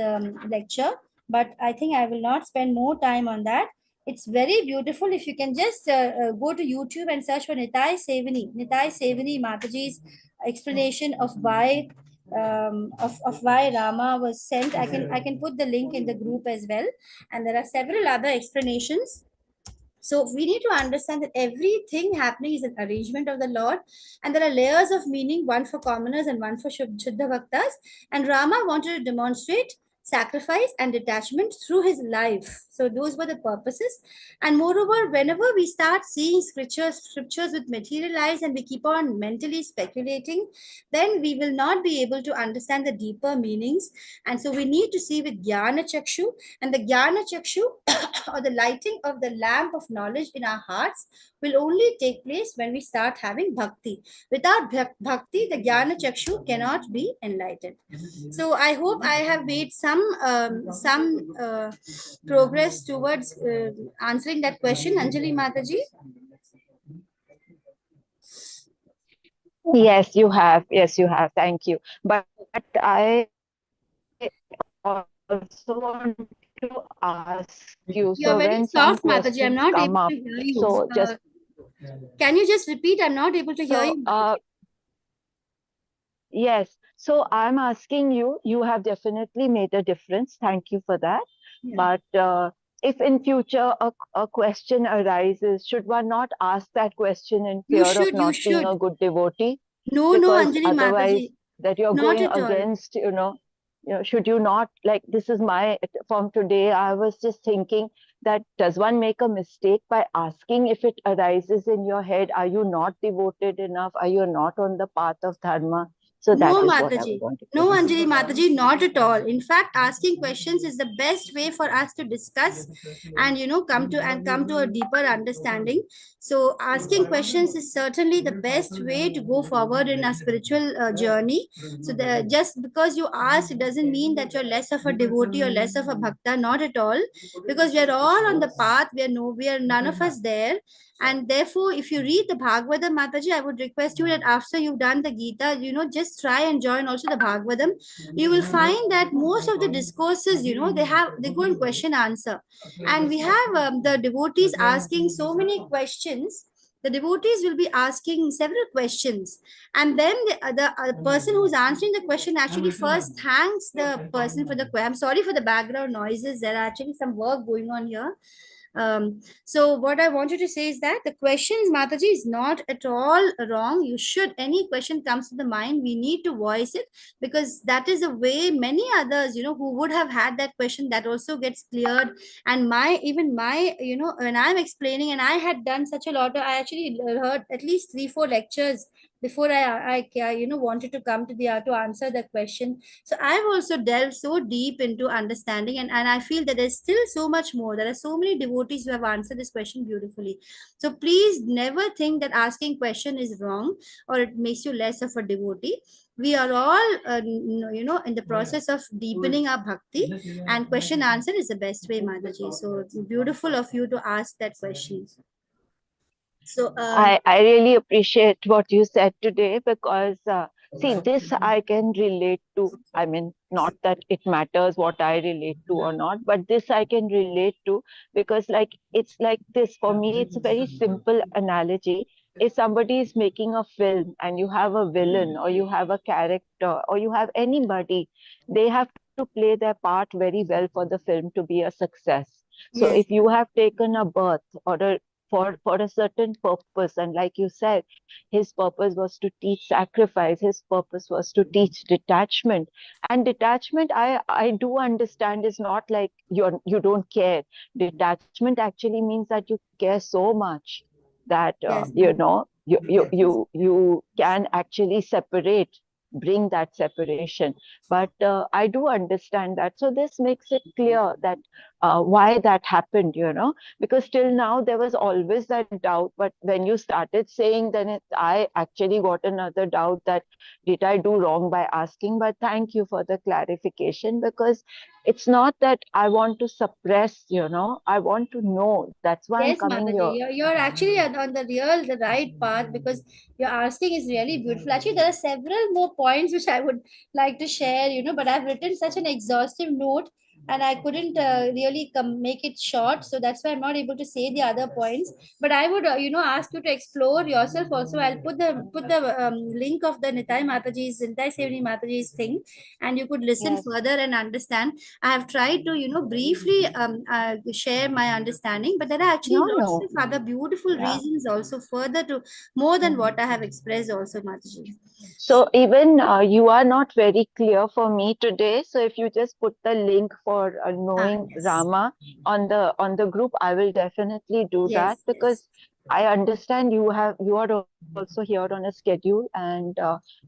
lecture, but I think I will not spend more time on that. It's very beautiful. If you can just go to YouTube and search for Nitai Sevani Mataji's explanation of why of why Rama was sent. I can put the link in the group as well, and there are several other explanations. So we need to understand that everything happening is an arrangement of the Lord, and there are layers of meaning, one for commoners and one for Shuddha Bhaktas. And Rama wanted to demonstrate sacrifice and detachment through his life. So those were the purposes. And moreover, whenever we start seeing scriptures with material eyes and we keep on mentally speculating, then we will not be able to understand the deeper meanings. And so we need to see with Jnana Chakshu, and the Jnana Chakshu or the lighting of the lamp of knowledge in our hearts will only take place when we start having bhakti. Without bhakti, the Jnana Chakshu cannot be enlightened. So I hope I have made some progress towards answering that question, Anjali Mataji. Yes, you have. Yes, you have. Thank you. But I also want to ask you, You're so very when some soft, Mataji. I'm questions not come able up, to hear you. so just Can you just repeat? I'm not able to hear so you. yes. So I'm asking you, you have definitely made a difference. Thank you for that. Yeah. But if in future a question arises, should one not ask that question in You fear of should, you not being a should. good devotee? No, no, Because Anjali otherwise Mataji. that you're Not going at all. against, should you not, like, this is my, from today I was just thinking that does one make a mistake by asking? If it arises in your head, are you not devoted enough, are you not on the path of dharma? So that No, is what I Mataji. wanted to No, ask. Anjali Mataji, not at all. In fact, asking questions is the best way for us to discuss and come to a deeper understanding. So, asking questions is certainly the best way to go forward in a spiritual journey. So, just because you ask, it doesn't mean that you're less of a devotee or less of a bhakta. Not at all, because we are all on the path. We are none of us there. And therefore, if you read the Bhagavatam, Mataji, I would request you that after you've done the Gita, just try and join also the Bhagavatam. You will find that most of the discourses, they go in question answer. And we have the devotees asking so many questions. The devotees will be asking several questions, and then the person who's answering the question actually first thanks the person for the question. I'm sorry for the background noises. There are actually some work going on here. So what I wanted to say is that the questions, Mataji, is not at all wrong. You should, any question comes to the mind, we need to voice it, because that is a way many others, who would have had that question, that also gets cleared. And even my, when I'm explaining, and I had done such a lot, I actually heard at least 3-4 lectures before I wanted to come to to answer the question. So I've also delved so deep into understanding, and I feel that there's still so much more. There are so many devotees who have answered this question beautifully. So please never think that asking question is wrong or it makes you less of a devotee. We are all, in the process of deepening our bhakti, and question answer is the best way, Mataji. So it's beautiful of you to ask that question. So, I really appreciate what you said today, because see, this I can relate to. I mean, not that it matters what I relate to or not, but this I can relate to, because like it's like this for me, it's a very simple analogy. If somebody is making a film and you have a villain or you have a character or you have anybody, they have to play their part very well for the film to be a success. So yes, if you have taken a birth or a for a certain purpose, and like you said, his purpose was to teach sacrifice, his purpose was to teach detachment. And detachment, I do understand, is not like you don't care. Detachment actually means that you care so much that yes, you can actually separate, bring that separation. But I do understand that. So this makes it clear that why that happened, because till now there was always that doubt. But when you started saying, then I actually got another doubt that did I do wrong by asking? But thank you for the clarification, because it's not that I want to suppress, I want to know. That's why I'm Yes, coming Mataji, here. you're actually on the right path, because you're asking is really beautiful. Actually, there are several more points which I would like to share, but I've written such an exhaustive note and I couldn't really make it short. So that's why I'm not able to say the other points. But I would, ask you to explore yourself also. I'll put the link of the Nitai Sevani Mataji's thing, and you could listen Yes. further and understand. I have tried to, briefly share my understanding, but there are actually No, lots no. of other beautiful Yeah. reasons also further to more than what I have expressed also, Mataji. So even you are not very clear for me today. So if you just put the link for knowing Yes. Rama on the group, I will definitely do that, Yes, because yes. I understand you are also here on a schedule, and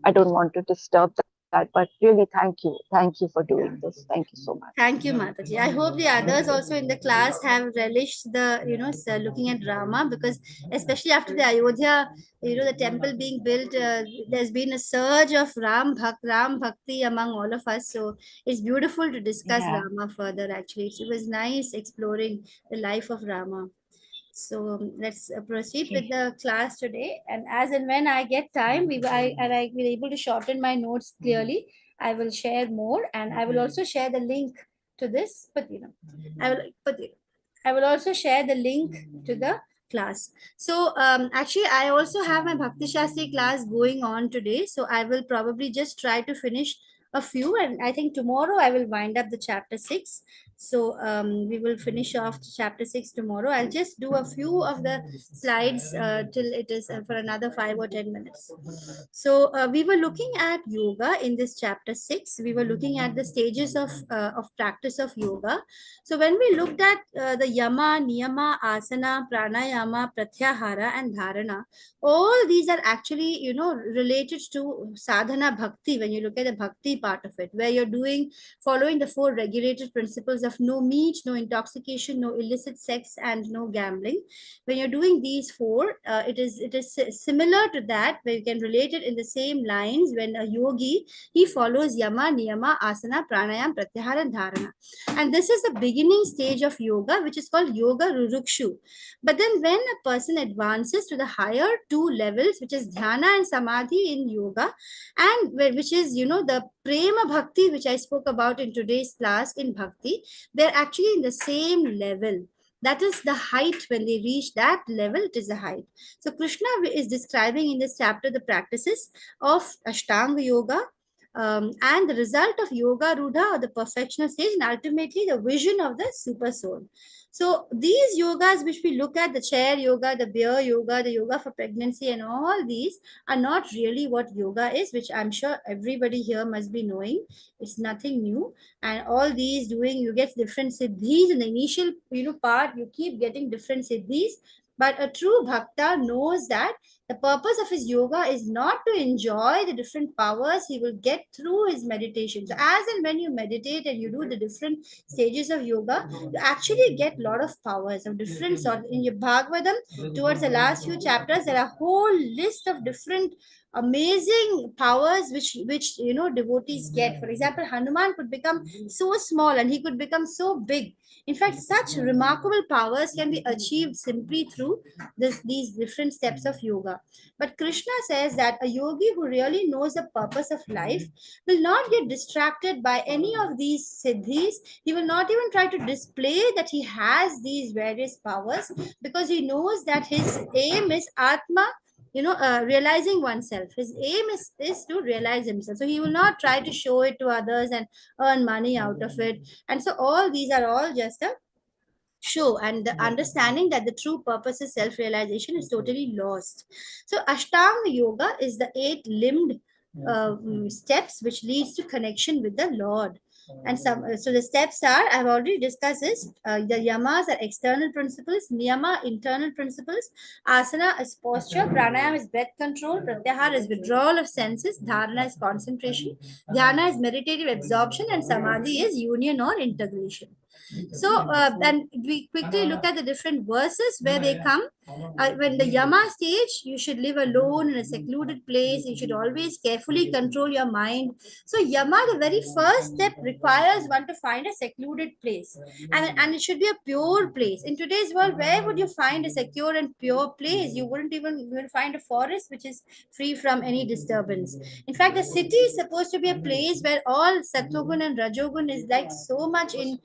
I don't want to disturb that. But really, thank you for doing this. Thank you so much. Thank you, Mataji. I hope the others also in the class have relished the, looking at drama, because especially after the Ayodhya, the temple being built, there's been a surge of Ram Bhakti among all of us. So it's beautiful to discuss Yeah. Rama further. Actually, it was nice exploring the life of Rama. So let's proceed with Okay. the class today. And as and when I get time, I will able to shorten my notes clearly. I will share more, and I will also share the link to this. I will also share the link to the class. So actually, I also have my Bhakti Shastri class going on today. So I will probably just try to finish a few, and I think tomorrow I will wind up the chapter 6. So we will finish off chapter 6 tomorrow. I'll just do a few of the slides till it is for another 5 or 10 minutes. So we were looking at yoga in this chapter 6. We were looking at the stages of practice of yoga. So when we looked at the yama, niyama, asana, pranayama, pratyahara, and dharana, all these are actually, related to sadhana bhakti. When you look at the bhakti part of it, where you're following the 4 regulated principles of no meat, no intoxication, no illicit sex, and no gambling. When you're doing these 4, it is similar to that, where you can relate it in the same lines. When a yogi, he follows yama, niyama, asana, pranayam, pratyahara, and dharana. And this is the beginning stage of yoga, which is called yoga rurukshu. But then when a person advances to the higher 2 levels, which is dhyana and samadhi in yoga, and which is, the prema bhakti, which I spoke about in today's class in bhakti, they're actually in the same level. That is the height. When they reach that level, it is the height. So Krishna is describing in this chapter the practices of Ashtanga yoga, and the result of yoga rudha, or the perfectional stage, and ultimately the vision of the super soul. So these yogas which we look at, the chair yoga, the bear yoga, the yoga for pregnancy, and all these are not really what yoga is, which I'm sure everybody here must be knowing. It's nothing new. And all these doing, you get different siddhis in the initial, part, you keep getting different siddhis. But a true bhakta knows that the purpose of his yoga is not to enjoy the different powers he will get through his meditation. So as and when you meditate and you do the different stages of yoga, you actually get a lot of powers of different sort. In your Bhagavatam, towards the last few chapters, there are a whole list of different amazing powers which devotees get. For example, Hanuman could become so small and he could become so big. In fact, such remarkable powers can be achieved simply through these different steps of yoga. But Krishna says that a yogi who really knows the purpose of life will not get distracted by any of these siddhis. He will not even try to display that he has these various powers, because he knows that his aim is Atma, realizing oneself. His aim is to realize himself. So he will not try to show it to others and earn money out of it. And so all these are all just a show, and the understanding that the true purpose is self-realization is totally lost. So Ashtanga yoga is the 8 limbed steps which leads to connection with the Lord. And so the steps are, I've already discussed this. The yamas are external principles, niyama internal principles, asana is posture, pranayama is breath control, pratyahara is withdrawal of senses, dharana is concentration, dhyana is meditative absorption, and samadhi is union or integration. So then we quickly look at the different verses where they come. When the Yama stage, you should live alone in a secluded place. You should always carefully control your mind. So Yama, the very first step, requires one to find a secluded place, and it should be a pure place. In today's world, where would you find a secure and pure place? You will find a forest which is free from any disturbance. In fact, the city is supposed to be a place where all Sattvagun and Rajogun is like so much in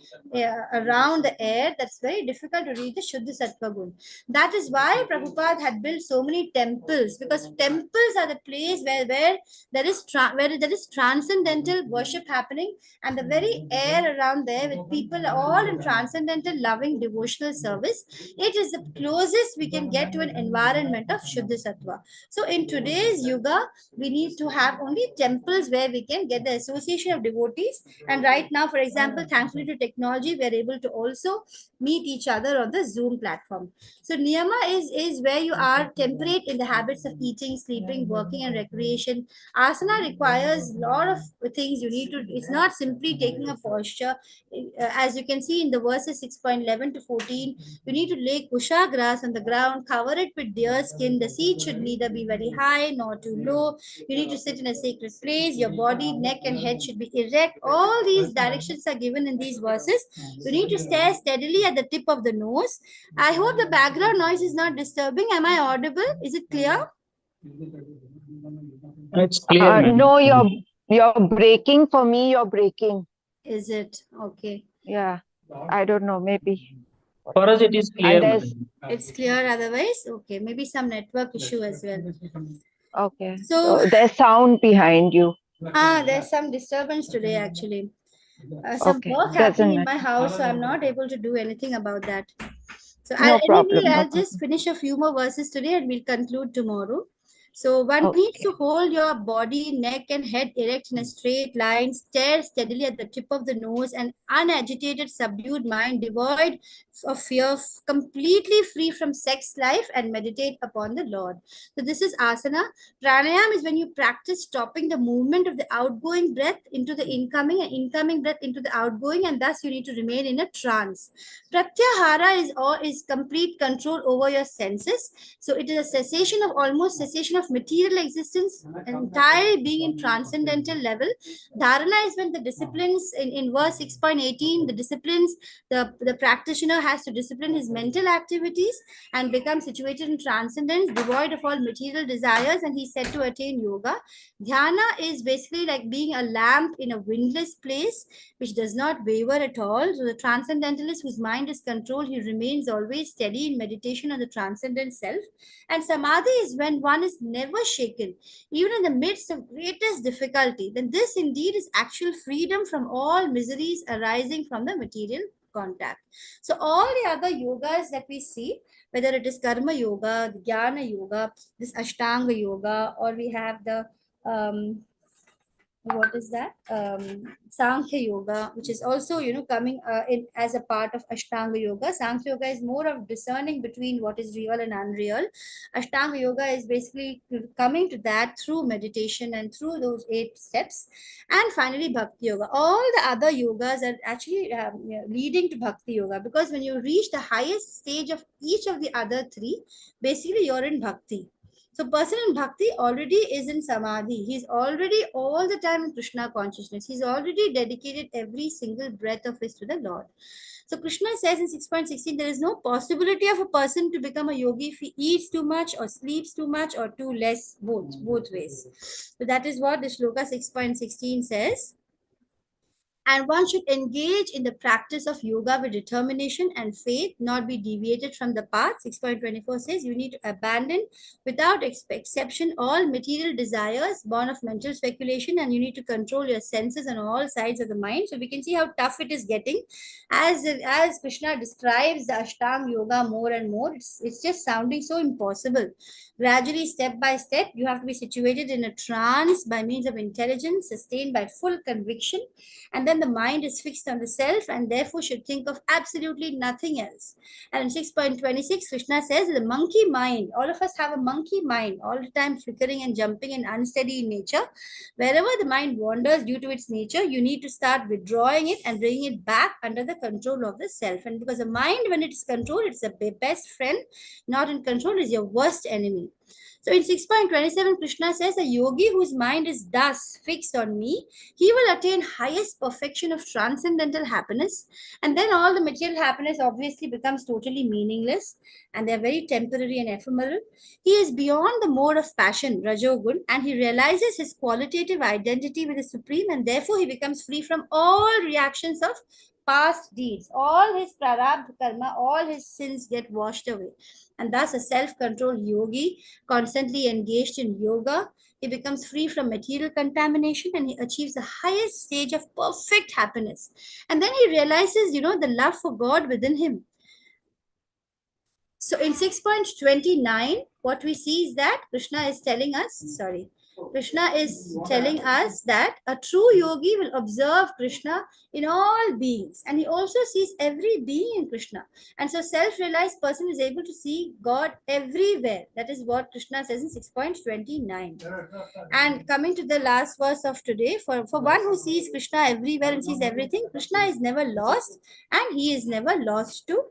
around the air that's very difficult to reach the Shuddha Sattvagun. That is why Prabhupada had built so many temples, because temples are the place where where there is transcendental worship happening, and the very air around there with people all in transcendental loving devotional service, it is the closest we can get to an environment of Shuddha Sattva. So in today's Yuga, we need to have only temples where we can get the association of devotees. And right now, for example, thankfully to technology, we are able to also meet each other on the Zoom platform. So niyama is where you are temperate in the habits of eating, sleeping, working, and recreation. Asana requires a lot of things you need to. It's not simply taking a posture. As you can see in the verses 6.11 to 14, you need to lay kusha grass on the ground, cover it with deer skin. The seat should neither be very high nor too low. You need to sit in a sacred place. Your body, neck, and head should be erect. All these directions are given in these verses. You need to stare steadily at the tip of the nose. I hope the background noise is not disturbing. Am I audible? Is it clear? It's clear, ma'am. No, you're breaking for me. You're breaking. Is it? Okay. Yeah, I don't know. Maybe. For us, it is clear, And there's madam. It's clear otherwise? Okay. Maybe some network issue as well. okay. So, So there's sound behind you. there's some disturbance today actually. Some Okay, work doesn't happening in matter. my house, so I'm not able to do anything about that. So No problem. No I'll problem. just finish a few more verses today and we'll conclude tomorrow. So one needs Okay. to hold your body, neck, and head erect in a straight line, stare steadily at the tip of the nose, and unagitated, subdued mind, devoid of fear, completely free from sex life, and meditate upon the Lord. So this is asana. Pranayam is when you practice stopping the movement of the outgoing breath into the incoming and incoming breath into the outgoing, and thus you need to remain in a trance. Pratyahara is complete control over your senses. So it is a cessation of almost cessation of material existence, entirely being in transcendental level. Dharana is when the disciplines in verse 6.18, the disciplines, the practitioner has to discipline his mental activities and become situated in transcendence, devoid of all material desires, and he's said to attain yoga. Dhyana is basically like being a lamp in a windless place, which does not waver at all. So the transcendentalist whose mind is controlled, he remains always steady in meditation on the transcendent self. And samadhi is when one is never shaken, even in the midst of greatest difficulty. Then this indeed is actual freedom from all miseries arising from the material contact. So all the other yogas that we see, whether it is karma yoga, jnana yoga, this ashtanga yoga, or we have the what is that Sankhya yoga, which is also coming in as a part of Ashtanga yoga. Sankhya yoga is more of discerning between what is real and unreal. Ashtanga yoga is basically coming to that through meditation and through those 8 steps. And finally bhakti yoga. All the other yogas are actually leading to bhakti yoga, because when you reach the highest stage of each of the other 3, basically you're in bhakti. So person in bhakti already is in samadhi. He's already all the time in Krishna consciousness. He's already dedicated every single breath of his to the Lord. So Krishna says in 6.16, there is no possibility of a person to become a yogi if he eats too much or sleeps too much or too less, both ways. So that is what the shloka 6.16 says. And one should engage in the practice of yoga with determination and faith, not be deviated from the path. 6.24 says you need to abandon without exception all material desires born of mental speculation, and you need to control your senses on all sides of the mind. So we can see how tough it is getting as Krishna describes the Ashtanga yoga more and more. It's just sounding so impossible. Gradually, step by step, you have to be situated in a trance by means of intelligence, sustained by full conviction, and then time the mind is fixed on the self and therefore should think of absolutely nothing else. And in 6.26, Krishna says the monkey mind, all of us have a monkey mind, all the time flickering and jumping and unsteady in nature. Wherever the mind wanders due to its nature, you need to start withdrawing it and bringing it back under the control of the self. And because the mind, when it's controlled, it's the best friend. Not in control is your worst enemy. So in 6.27, Krishna says, a yogi whose mind is thus fixed on me, he will attain highest perfection of transcendental happiness. And then all the material happiness obviously becomes totally meaningless, and they're very temporary and ephemeral. He is beyond the mode of passion, Rajogun, and he realizes his qualitative identity with the Supreme, and therefore he becomes free from all reactions of past deeds. All his prarabdha karma, all his sins get washed away. And thus a self-controlled yogi, constantly engaged in yoga, he becomes free from material contamination and he achieves the highest stage of perfect happiness. And then he realizes, the love for God within him. So in 6.29, what we see is that Krishna is telling us that a true yogi will observe Krishna in all beings, and he also sees every being in Krishna. And so self-realized person is able to see God everywhere. That is what Krishna says in 6.29. And coming to the last verse of today, for one who sees Krishna everywhere and sees everything, Krishna is never lost and he is never lost to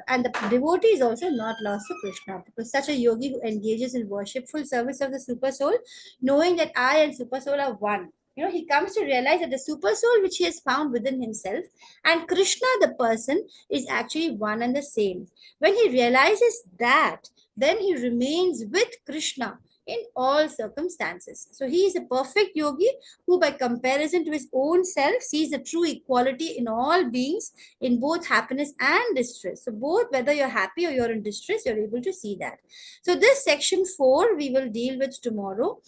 and the devotee is also not lost to Krishna, because such a yogi who engages in worshipful service of the super soul, knowing that I and super soul are one, he comes to realize that the super soul which he has found within himself and Krishna, the person, is actually one and the same. When he realizes that, then he remains with Krishna in all circumstances. So he is a perfect yogi who, by comparison to his own self, sees the true equality in all beings, in both happiness and distress. So both, whether you're happy or you're in distress, you're able to see that. So this section 4 we will deal with tomorrow.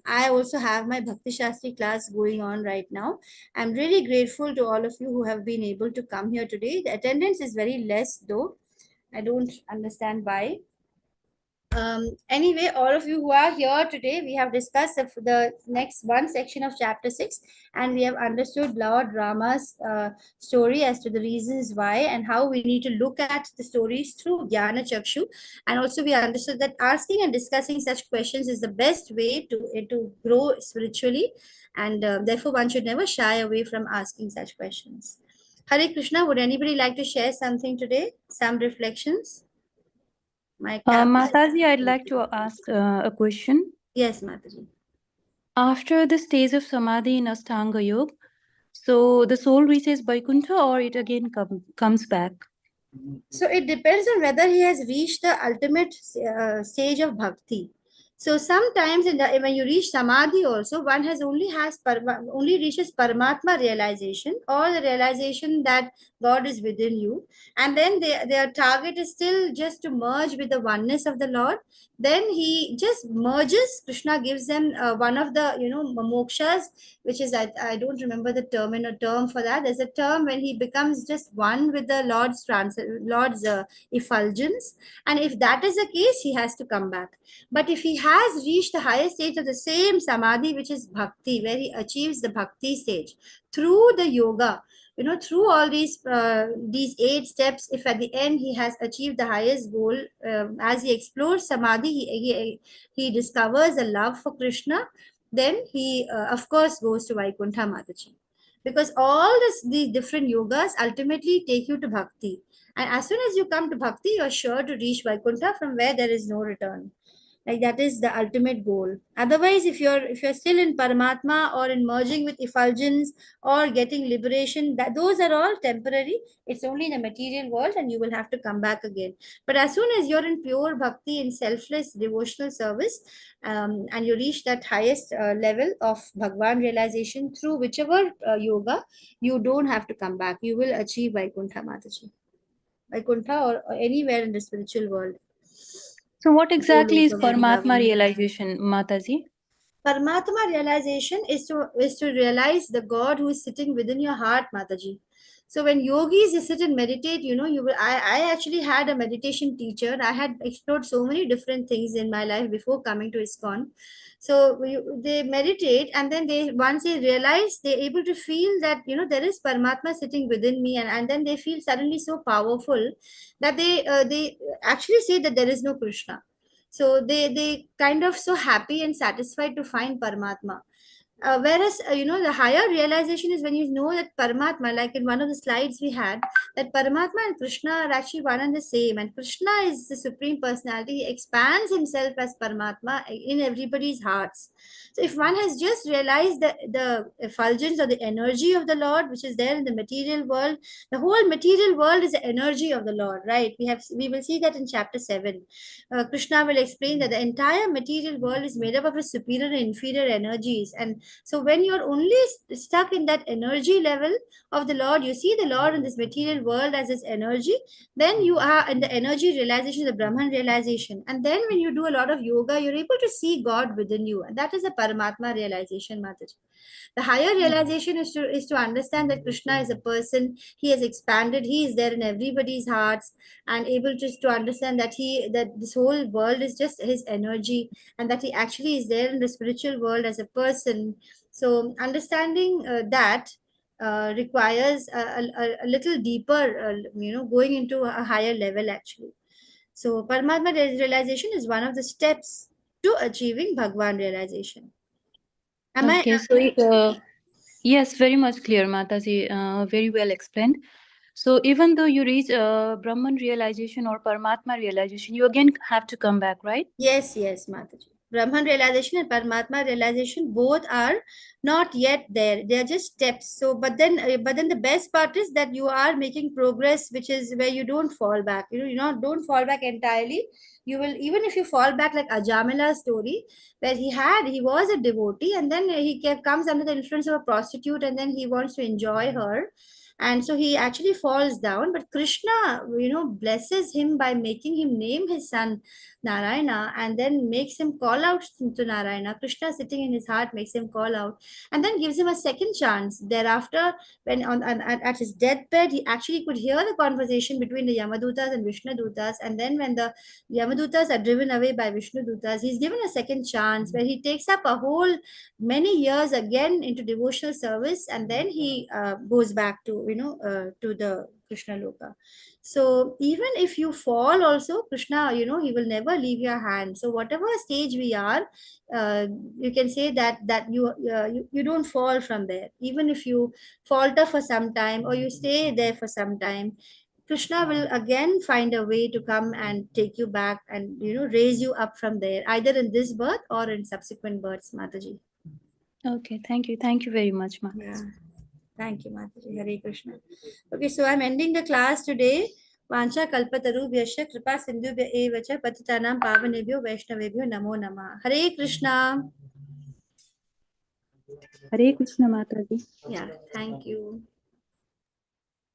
I also have my Bhakti Shastri class going on right now. I'm really grateful to all of you who have been able to come here today. The attendance is very less though. I don't understand why. Anyway, all of you who are here today, we have discussed the next one section of chapter 6, and we have understood Lord Rama's story as to the reasons why and how we need to look at the stories through Jnana Chakshu. And also we understood that asking and discussing such questions is the best way to grow spiritually, and therefore one should never shy away from asking such questions. Hare Krishna, would anybody like to share something today? Some reflections? Mataji, I'd like to ask a question. Yes, Mataji. After the stage of Samadhi in Ashtanga Yoga, so the soul reaches Vaikuntha or it again comes back? So it depends on whether he has reached the ultimate stage of bhakti. So sometimes when you reach samadhi also, one only reaches Paramatma realization, or the realization that God is within you, and then their target is still just to merge with the oneness of the Lord. Then he just merges. Krishna gives them one of the mokshas, which is I don't remember the term for that. There's a term when he becomes just one with the Lord's effulgence, and if that is the case, he has to come back. But if he has reached the highest stage of the same samadhi, which is bhakti, where he achieves the bhakti stage through the yoga, through all these 8 steps, if at the end he has achieved the highest goal, as he explores samadhi, he discovers a love for Krishna, then he of course goes to Vaikuntha, Mataji. Because all these different yogas ultimately take you to bhakti. And as soon as you come to bhakti, you're sure to reach Vaikuntha, from where there is no return. Like that is the ultimate goal. Otherwise, if you're still in Paramatma or in merging with effulgence or getting liberation, those are all temporary. It's only in a material world, and you will have to come back again. But as soon as you're in pure bhakti, in selfless devotional service, and you reach that highest level of Bhagwan realization through whichever yoga, you don't have to come back. You will achieve Vaikuntha, Mataji. Vaikuntha or anywhere in the spiritual world. So what exactly is Paramatma realization, Mataji? Paramatma realization is to realize the God who is sitting within your heart, Mataji. So when yogis just sit and meditate, I actually had a meditation teacher. I had explored so many different things in my life before coming to ISKCON. So they meditate, and then once they realize, they're able to feel that there is Paramatma sitting within me, and then they feel suddenly so powerful that they actually say that there is no Krishna. So they kind of so happy and satisfied to find Paramatma. Whereas the higher realization is when you know that Paramatma, like in one of the slides we had, that Paramatma and Krishna are actually one and the same, and Krishna is the supreme personality. He expands himself as Paramatma in everybody's hearts. So if one has just realized the effulgence or the energy of the Lord, which is there in the material world, the whole material world is the energy of the Lord, right? We will see that in chapter 7. Krishna will explain that the entire material world is made up of superior and inferior energies. And so when you're only stuck in that energy level of the Lord, you see the Lord in this material world as his energy, then you are in the energy realization, the Brahman realization. And then when you do a lot of yoga, you're able to see God within you. And that is a Paramatma realization, Mataji. The higher realization is to understand that Krishna is a person. He has expanded. He is there in everybody's hearts, and able just to understand that this whole world is just his energy, and that he actually is there in the spiritual world as a person. So understanding that requires a little deeper, going into a higher level actually. So Paramatma realization is one of the steps to achieving Bhagwan realization. Am I? Okay, so yes, very much clear, Mataji. Very well explained. So even though you reach Brahman realization or Paramatma realization, you again have to come back, right? Yes, Mataji. Brahman realization and Paramatma realization both are not yet there. They are just steps. So, but then the best part is that you are making progress, which is where you don't fall back. Don't fall back entirely. You will, even if you fall back like Ajamala's story, where he was a devotee, and then comes under the influence of a prostitute, and then he wants to enjoy her, and so he actually falls down. But Krishna, blesses him by making him name his son Narayana, and then makes him call out to Narayana. Krishna sitting in his heart makes him call out, and then gives him a second chance. Thereafter, when at his deathbed, he actually could hear the conversation between the Yamadutas and Vishnudutas. And then when the Yamadutas are driven away by Vishnudutas, he's given a second chance where he takes up a whole many years again into devotional service, and then he goes back to the Krishna Loka. So even if you fall also, Krishna, he will never leave your hand. So whatever stage we are, you can say that you don't fall from there. Even if you falter for some time or you stay there for some time, Krishna will again find a way to come and take you back and raise you up from there, either in this birth or in subsequent births, Mataji. Okay, thank you very much, Mataji. Yeah. Thank you, Mataji. Hare Krishna. Okay, so I'm ending the class today. Vancha kalpatarubhyasya kripa sindhubhya eva cha patitanam pavanebhyo vaishnavebhyo namo namah. Hare Krishna. Hare Krishna, Mataji. Yeah, thank you.